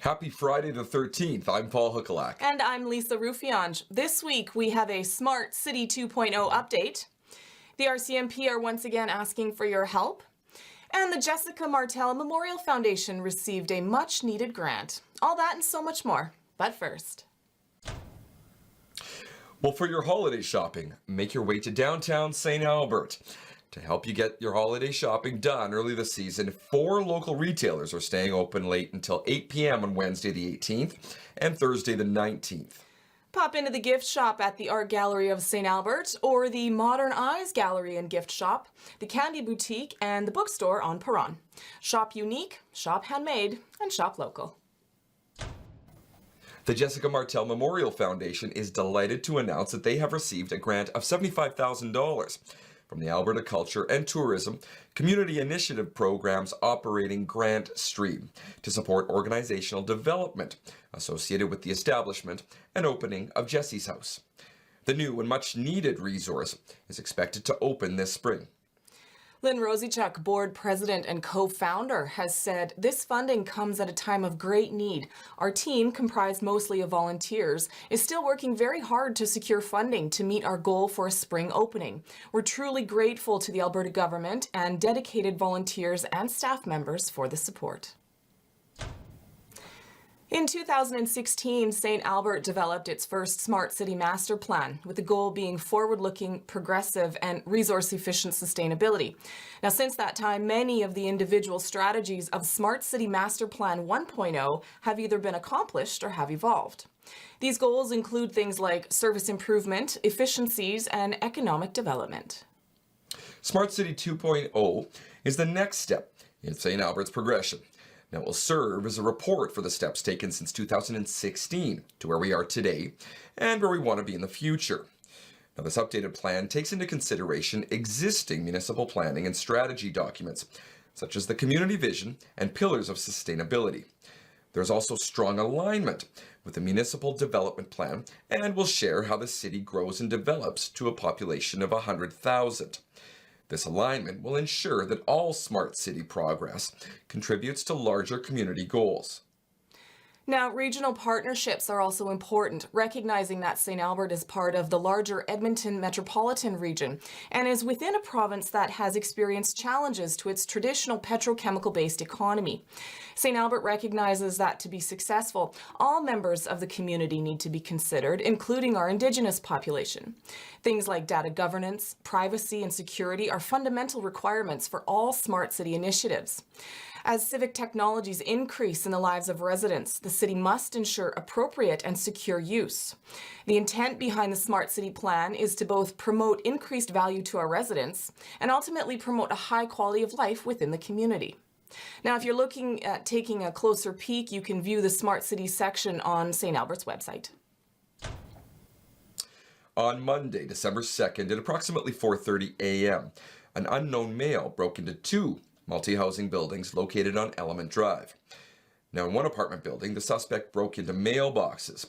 Happy Friday the 13th. I'm Paul Huckalak. And I'm Lisa Rufiange. This week we have a Smart City 2.0 update. The RCMP are once again asking for your help. And the Jessica Martel Memorial Foundation received a much-needed grant. All that and so much more. But first. Well, for your holiday shopping, make your way to downtown St. Albert. To help you get your holiday shopping done early this season, 4 local retailers are staying open late until 8 p.m. on Wednesday the 18th and Thursday the 19th. Pop into the gift shop at the Art Gallery of St. Albert or the Modern Eyes Gallery and Gift Shop, the Candy Boutique, and the bookstore on Perron. Shop unique, shop handmade, and shop local. The Jessica Martel Memorial Foundation is delighted to announce that they have received a grant of $75,000 from the Alberta Culture and Tourism Community Initiative Program's operating grant stream to support organizational development associated with the establishment and opening of Jessie's House. The new and much needed resource is expected to open this spring. Lynn Rosichuk, board president and co-founder, has said this funding comes at a time of great need. Our team, comprised mostly of volunteers, is still working very hard to secure funding to meet our goal for a spring opening. We're truly grateful to the Alberta government and dedicated volunteers and staff members for the support. In 2016, St. Albert developed its first Smart City Master Plan, with the goal being forward-looking, progressive, and resource-efficient sustainability. Now, since that time, many of the individual strategies of Smart City Master Plan 1.0 have either been accomplished or have evolved. These goals include things like service improvement, efficiencies, and economic development. Smart City 2.0 is the next step in St. Albert's progression. Now, it will serve as a report for the steps taken since 2016 to where we are today and where we want to be in the future. Now, this updated plan takes into consideration existing municipal planning and strategy documents, such as the community vision and pillars of sustainability. There's also strong alignment with the municipal development plan and will share how the city grows and develops to a population of 100,000. This alignment will ensure that all Smart City progress contributes to larger community goals. Now, regional partnerships are also important, recognizing that St. Albert is part of the larger Edmonton metropolitan region and is within a province that has experienced challenges to its traditional petrochemical-based economy. St. Albert recognizes that to be successful, all members of the community need to be considered, including our Indigenous population. Things like data governance, privacy, and security are fundamental requirements for all Smart City initiatives. As civic technologies increase in the lives of residents, the city must ensure appropriate and secure use. The intent behind the Smart City Plan is to both promote increased value to our residents and ultimately promote a high quality of life within the community. Now, if you're looking at taking a closer peek, you can view the Smart City section on St. Albert's website. On Monday, December 2nd, at approximately 4:30 a.m., an unknown male broke into 2 multi-housing buildings located on Element Drive. Now, in one apartment building, the suspect broke into mailboxes,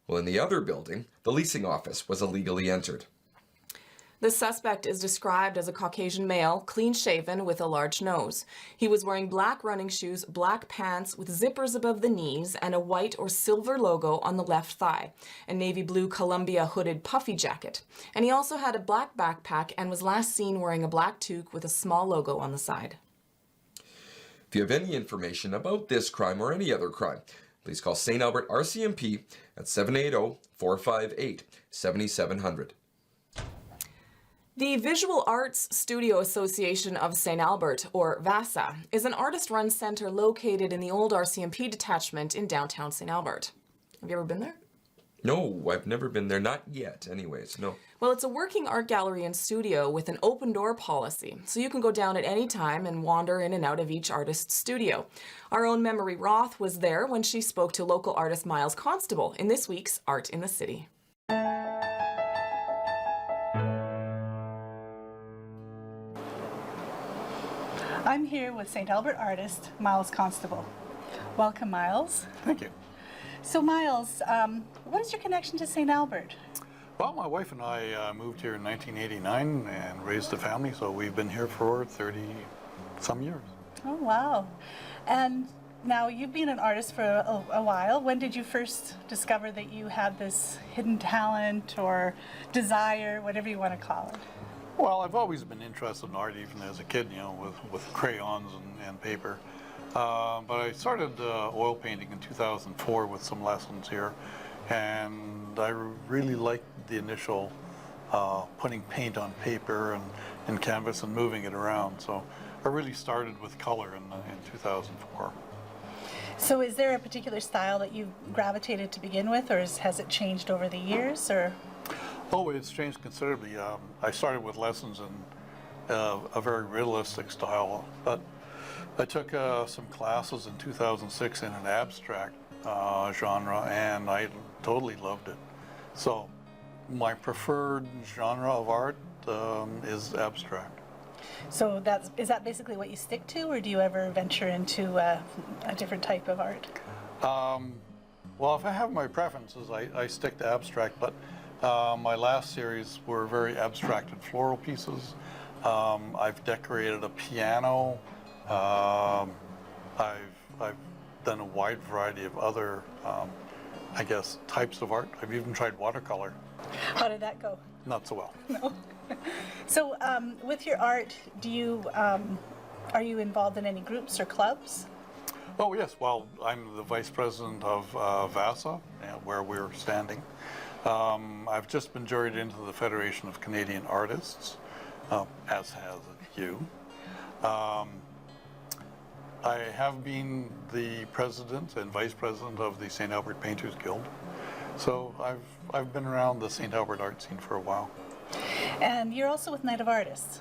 while in the other building, the leasing office was illegally entered. The suspect is described as a Caucasian male, clean-shaven with a large nose. He was wearing black running shoes, black pants with zippers above the knees, and a white or silver logo on the left thigh, a navy blue Columbia hooded puffy jacket. And he also had a black backpack and was last seen wearing a black toque with a small logo on the side. If you have any information about this crime or any other crime, please call St. Albert RCMP at 780-458-7700. The Visual Arts Studio Association of St. Albert, or VASA, is an artist-run center located in the old RCMP detachment in downtown St. Albert. Have you ever been there? No, I've never been there. Not yet, anyways, no. Well, it's a working art gallery and studio with an open door policy, so you can go down at any time and wander in and out of each artist's studio. Our own Memory Roth was there when she spoke to local artist Miles Constable in this week's Art in the City. I'm here with St. Albert artist Miles Constable. Welcome, Miles. Thank you. So, Miles, what is your connection to St. Albert? Well, my wife and I moved here in 1989 and raised a family, so we've been here for 30-some years. Oh, wow. And Now, you've been an artist for a while. When did you first discover that you had this hidden talent or desire, whatever you want to call it? Well, I've always been interested in art, even as a kid, with crayons and paper. But I started oil painting in 2004 with some lessons here, and I really liked the initial putting paint on paper and canvas and moving it around. So I really started with color in 2004. So is there a particular style that you gravitated to begin with, or has it changed over the years? Or Oh, it's changed considerably. I started with lessons in a very realistic style, but I took some classes in 2006 in an abstract genre, and I totally loved it. So my preferred genre of art is abstract. so is that basically what you stick to, or do you ever venture into a different type of art? Well, if I have my preferences, I stick to abstract, but my last series were very abstracted floral pieces. I've decorated a piano. I've done a wide variety of other, I guess, types of art. I've even tried watercolor. How did that go? Not so well. No. So with your art, are you involved in any groups or clubs? Oh, yes. Well, I'm the vice president of VASA, where we're standing. I've just been juried into the Federation of Canadian Artists, as has you. I have been the president and vice president of the St. Albert Painters Guild. So I've been around the St. Albert art scene for a while. And you're also with Night of Artists,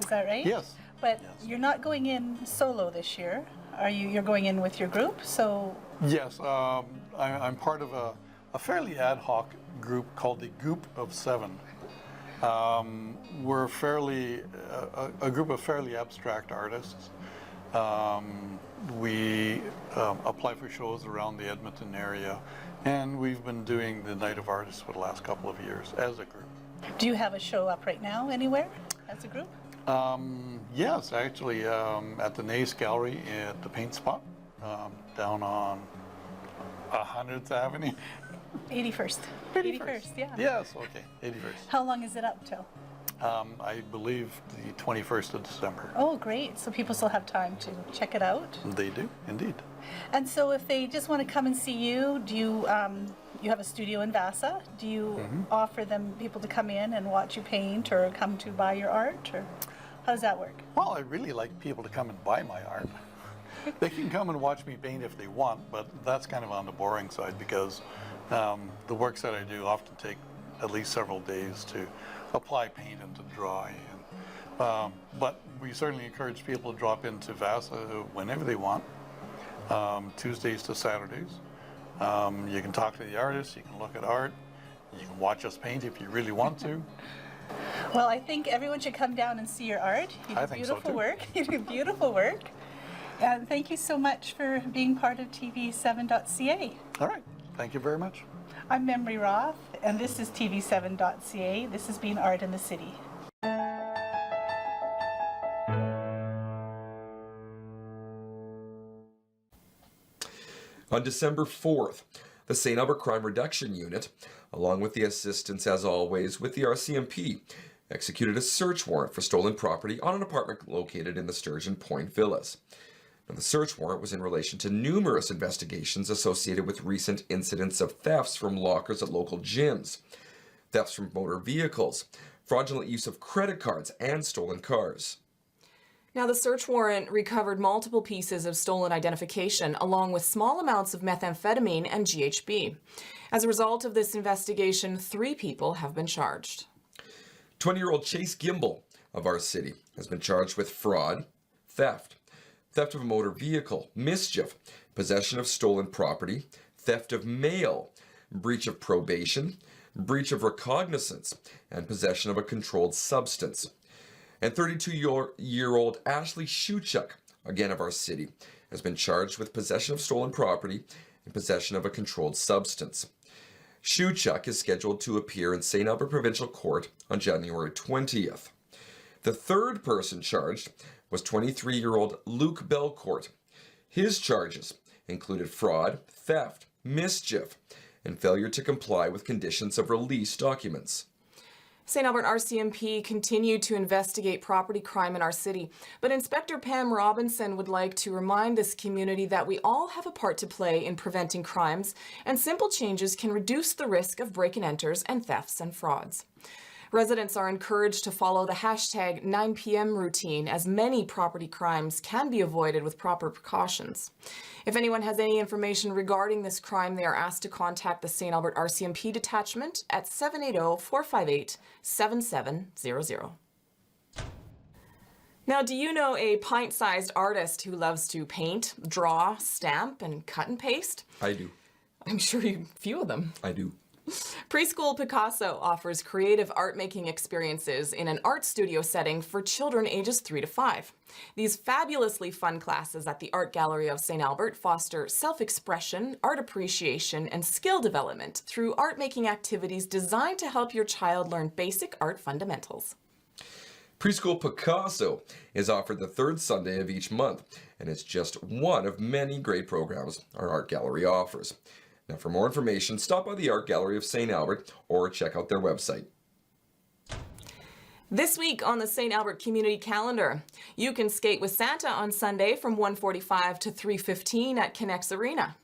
is that right? Yes. But Yes. you're not going in solo this year. You're going in with your group, so Yes, I'm part of a fairly ad hoc group called the Group of Seven. We're a group of fairly abstract artists. We apply for shows around the Edmonton area, and we've been doing the Night of Artists for the last couple of years as a group. do you have a show up right now anywhere as a group? Yes, actually, at the Nace Gallery at the Paint Spot, down on 100th Avenue. 81st. 81st, yeah. Yes, okay, 81st. How long is it up till? I believe the 21st of December. Oh, great. So people still have time to check it out. They do, indeed. And so if they just want to come and see you, do you you have a studio in Vasa? Do you offer them people to come in and watch you paint or come to buy your art, or how does that work? Well, I really like people to come and buy my art. They can come and watch me paint if they want, but that's kind of on the boring side because the works that I do often take at least several days to apply paint and to dry. But we certainly encourage people to drop into Vasa whenever they want, Tuesdays to Saturdays. You can talk to the artists, you can look at art, you can watch us paint if you really want to. Well, I think everyone should come down and see your art. You do I think so, beautiful too. work. You do beautiful work. And thank you so much for being part of TV7.ca. All right, thank you very much. I'm Memory Roth, and this is TV7.ca. This has been Art in the City. On December 4th, the St. Albert Crime Reduction Unit, along with the assistance, as always, with the RCMP, executed a search warrant for stolen property on an apartment located in the Sturgeon Point Villas. Now, the search warrant was in relation to numerous investigations associated with recent incidents of thefts from lockers at local gyms, thefts from motor vehicles, fraudulent use of credit cards, and stolen cars. Now, the search warrant recovered multiple pieces of stolen identification, along with small amounts of methamphetamine and GHB. As a result of this investigation, 3 people have been charged. 20-year-old Chase Gimbel of our city has been charged with fraud, theft of a motor vehicle, mischief, possession of stolen property, theft of mail, breach of probation, breach of recognizance, and possession of a controlled substance. And 32-year-old Ashley Shuchuk, again of our city, has been charged with possession of stolen property and possession of a controlled substance. Shuchuk is scheduled to appear in St. Albert Provincial Court on January 20th. The third person charged was 23-year-old Luke Belcourt. His charges included fraud, theft, mischief, and failure to comply with conditions of release documents. St. Albert RCMP continued to investigate property crime in our city, but Inspector Pam Robinson would like to remind this community that we all have a part to play in preventing crimes, and simple changes can reduce the risk of break-and-enters and thefts and frauds. Residents are encouraged to follow the hashtag 9 p.m. routine, as many property crimes can be avoided with proper precautions. If anyone has any information regarding this crime, they are asked to contact the St. Albert RCMP detachment at 780-458-7700. Now, do you know a pint-sized artist who loves to paint, draw, stamp, and cut and paste? I do. I'm sure a few of them. I do. Preschool Picasso offers creative art-making experiences in an art studio setting for children ages 3 to 5. These fabulously fun classes at the Art Gallery of St. Albert foster self-expression, art appreciation, and skill development through art-making activities designed to help your child learn basic art fundamentals. Preschool Picasso is offered the third Sunday of each month, and it's just one of many great programs our art gallery offers. Now, for more information, stop by the Art Gallery of St. Albert or check out their website. This week on the St. Albert Community Calendar, you can skate with Santa on Sunday from 1:45 to 3:15 at Connex Arena.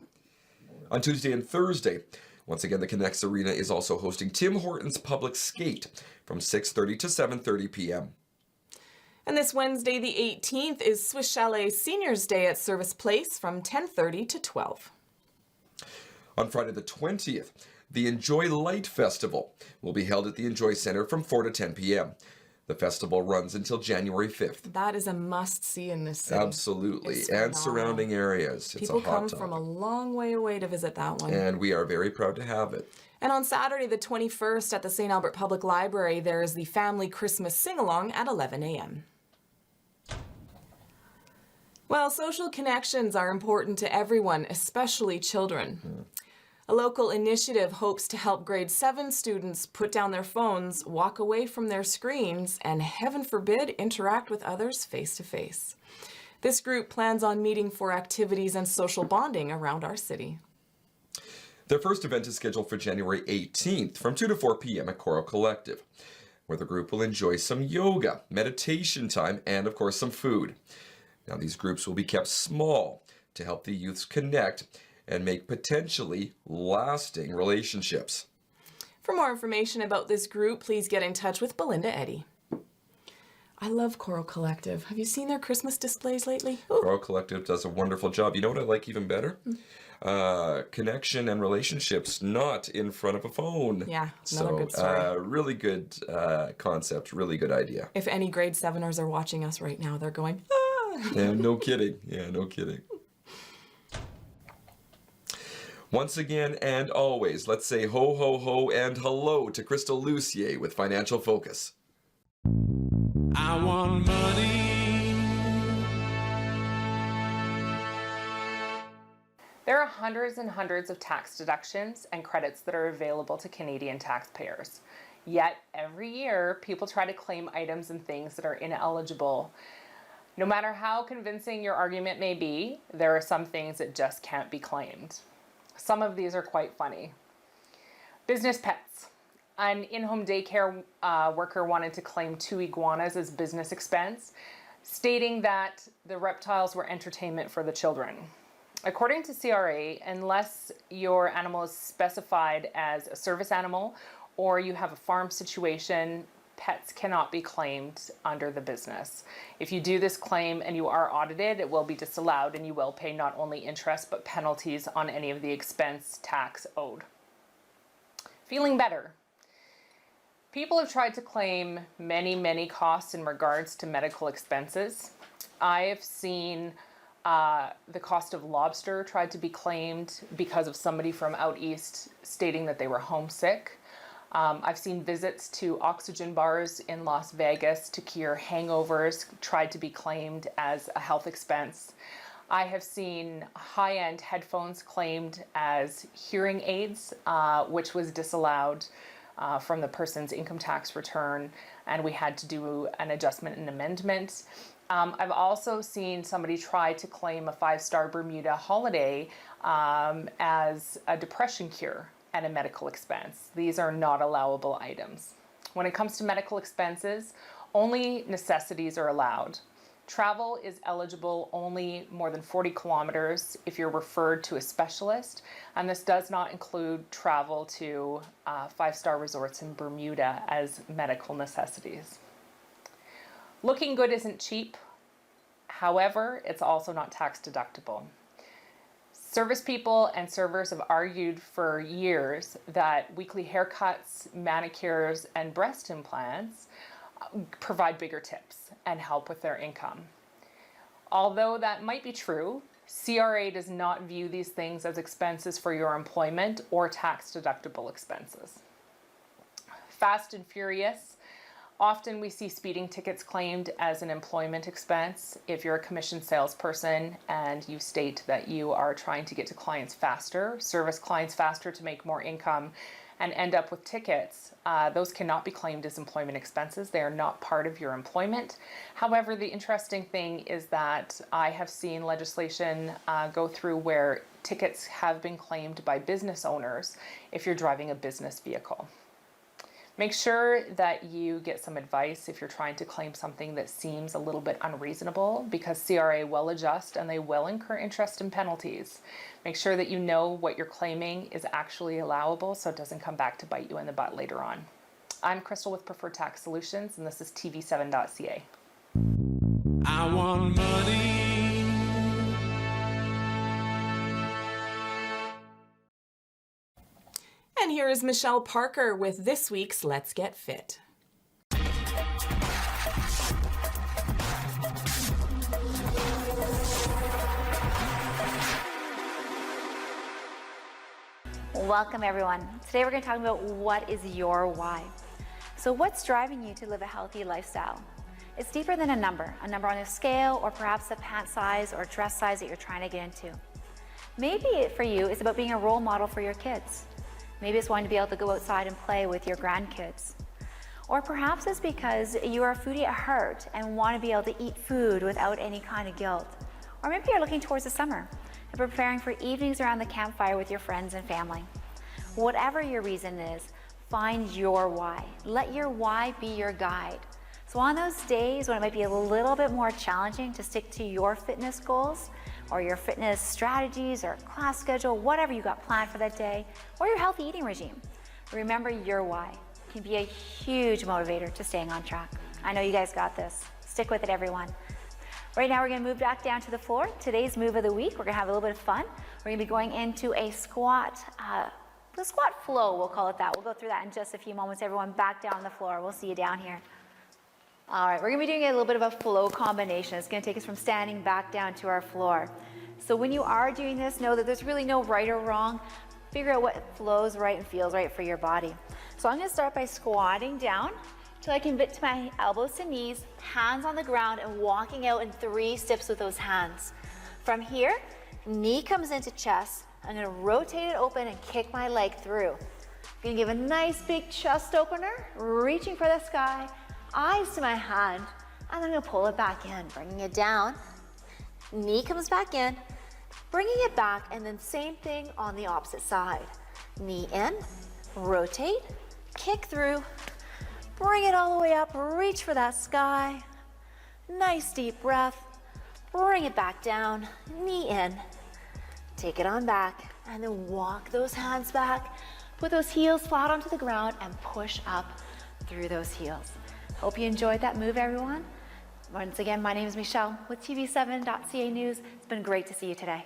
On Tuesday and Thursday, once again, the Connex Arena is also hosting Tim Hortons Public Skate from 6:30 to 7:30 p.m. And this Wednesday, the 18th, is Swiss Chalet Seniors Day at Service Place from 10:30 to 12. On Friday the 20th, the Enjoy Light Festival will be held at the Enjoy Center from 4 to 10 p.m. The festival runs until January 5th. That is a must-see in this city. Absolutely, It's and phenomenal. surrounding areas. People it's a hot come topic. from a long way away to visit that one. And we are very proud to have it. And on Saturday, the 21st, at the St. Albert Public Library, there is the Family Christmas Sing-Along at 11 a.m. Well, social connections are important to everyone, especially children. A local initiative hopes to help grade 7 students put down their phones, walk away from their screens, and heaven forbid, interact with others face-to-face. This group plans on meeting for activities and social bonding around our city. Their first event is scheduled for January 18th from 2 to 4 p.m. at Coral Collective, where the group will enjoy some yoga, meditation time, and of course some food. Now, these groups will be kept small to help the youths connect and make potentially lasting relationships. For more information about this group, please get in touch with Belinda Eddy. I love Coral Collective. Have you seen their Christmas displays lately? Ooh. Coral Collective does a wonderful job. You know what I like even better? Connection and relationships not in front of a phone. Yeah, another good story. Really good concept, really good idea. If any grade 7ers are watching us right now, they're going, ah! Yeah, no kidding. Yeah, no kidding. Once again and always, let's say ho, ho, ho, and hello to Crystal Lucier with Financial Focus. I want money. There are hundreds and hundreds of tax deductions and credits that are available to Canadian taxpayers. Yet, every year, people try to claim items and things that are ineligible. No matter how convincing your argument may be, there are some things that just can't be claimed. Some of these are quite funny. Business pets. An in-home daycare worker wanted to claim 2 iguanas as business expense, stating that the reptiles were entertainment for the children. According to CRA, unless your animal is specified as a service animal or you have a farm situation, pets cannot be claimed under the business. If you do this claim and you are audited, it will be disallowed and you will pay not only interest but penalties on any of the expense tax owed. Feeling better. People have tried to claim many costs in regards to medical expenses. I have seen the cost of lobster tried to be claimed because of somebody from out east stating that they were homesick. I've seen visits to oxygen bars in Las Vegas to cure hangovers tried to be claimed as a health expense. I have seen high-end headphones claimed as hearing aids, which was disallowed from the person's income tax return, and we had to do an adjustment and amendment. I've also seen somebody try to claim a 5-star Bermuda holiday as a depression cure and a medical expense. These are not allowable items. When it comes to medical expenses, only necessities are allowed. Travel is eligible only more than 40 kilometers if you're referred to a specialist, and this does not include travel to 5-star resorts in Bermuda as medical necessities. Looking good isn't cheap. However, it's also not tax deductible. Service people and servers have argued for years that weekly haircuts, manicures, and breast implants provide bigger tips and help with their income. Although that might be true, CRA does not view these things as expenses for your employment or tax deductible expenses. Fast and Furious. Often we see speeding tickets claimed as an employment expense if you're a commissioned salesperson and you state that you are trying to get to clients faster, service clients faster to make more income, and end up with tickets. Those cannot be claimed as employment expenses. They are not part of your employment. However, the interesting thing is that I have seen legislation go through where tickets have been claimed by business owners if you're driving a business vehicle. Make sure that you get some advice if you're trying to claim something that seems a little bit unreasonable, because CRA will adjust and they will incur interest and penalties. Make sure that you know what you're claiming is actually allowable so it doesn't come back to bite you in the butt later on. I'm Crystal with Preferred Tax Solutions, and this is TV7.ca. I want money. And here is Michelle Parker with this week's Let's Get Fit. Welcome everyone. Today we're going to talk about what is your why. So what's driving you to live a healthy lifestyle? It's deeper than a number on a scale, or perhaps a pant size or dress size that you're trying to get into. Maybe for you it's about being a role model for your kids. Maybe it's wanting to be able to go outside and play with your grandkids. Or perhaps it's because you are a foodie at heart and want to be able to eat food without any kind of guilt. Or maybe you're looking towards the summer and preparing for evenings around the campfire with your friends and family. Whatever your reason is, find your why. Let your why be your guide. So on those days when it might be a little bit more challenging to stick to your fitness goals, or your fitness strategies, or class schedule, whatever you got planned for that day, or your healthy eating regime, remember your why can be a huge motivator to staying on track. I know you guys got this. Stick with it, everyone. Right now we're gonna move back down to the floor. Today's move of the week, we're gonna have a little bit of fun. We're gonna be going into a squat, the squat flow, we'll call it that. We'll go through that in just a few moments. Everyone back down on the floor. We'll see you down here. All right, we're gonna be doing a little bit of a flow combination. It's gonna take us from standing back down to our floor. So when you are doing this, know that there's really no right or wrong. Figure out what flows right and feels right for your body. So I'm gonna start by squatting down till I can get to my elbows to knees, hands on the ground, and walking out in 3 steps with those hands. From here, knee comes into chest. I'm gonna rotate it open and kick my leg through. I'm gonna give a nice big chest opener, reaching for the sky, eyes to my hand, and then I'm gonna pull it back in, bringing it down. Knee comes back in, bringing it back, and then same thing on the opposite side. Knee in, rotate, kick through, bring it all the way up, reach for that sky. Nice deep breath, bring it back down, knee in, take it on back, and then walk those hands back, put those heels flat onto the ground, and push up through those heels. Hope you enjoyed that move, everyone. Once again, my name is Michelle with TV7.ca News. It's been great to see you today.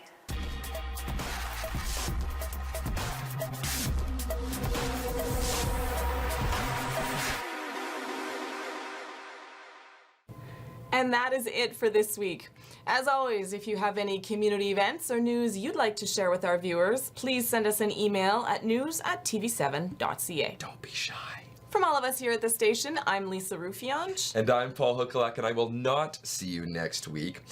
And that is it for this week. As always, if you have any community events or news you'd like to share with our viewers, please send us an email at news@tv7.ca. Don't be shy. From all of us here at the station, I'm Lisa Ruffiange. And I'm Paul Hukalak, and I will not see you next week.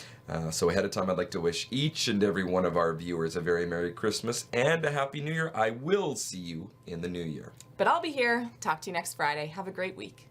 So ahead of time, I'd like to wish each and every one of our viewers a very Merry Christmas and a Happy New Year. I will see you in the new year. But I'll be here. Talk to you next Friday. Have a great week.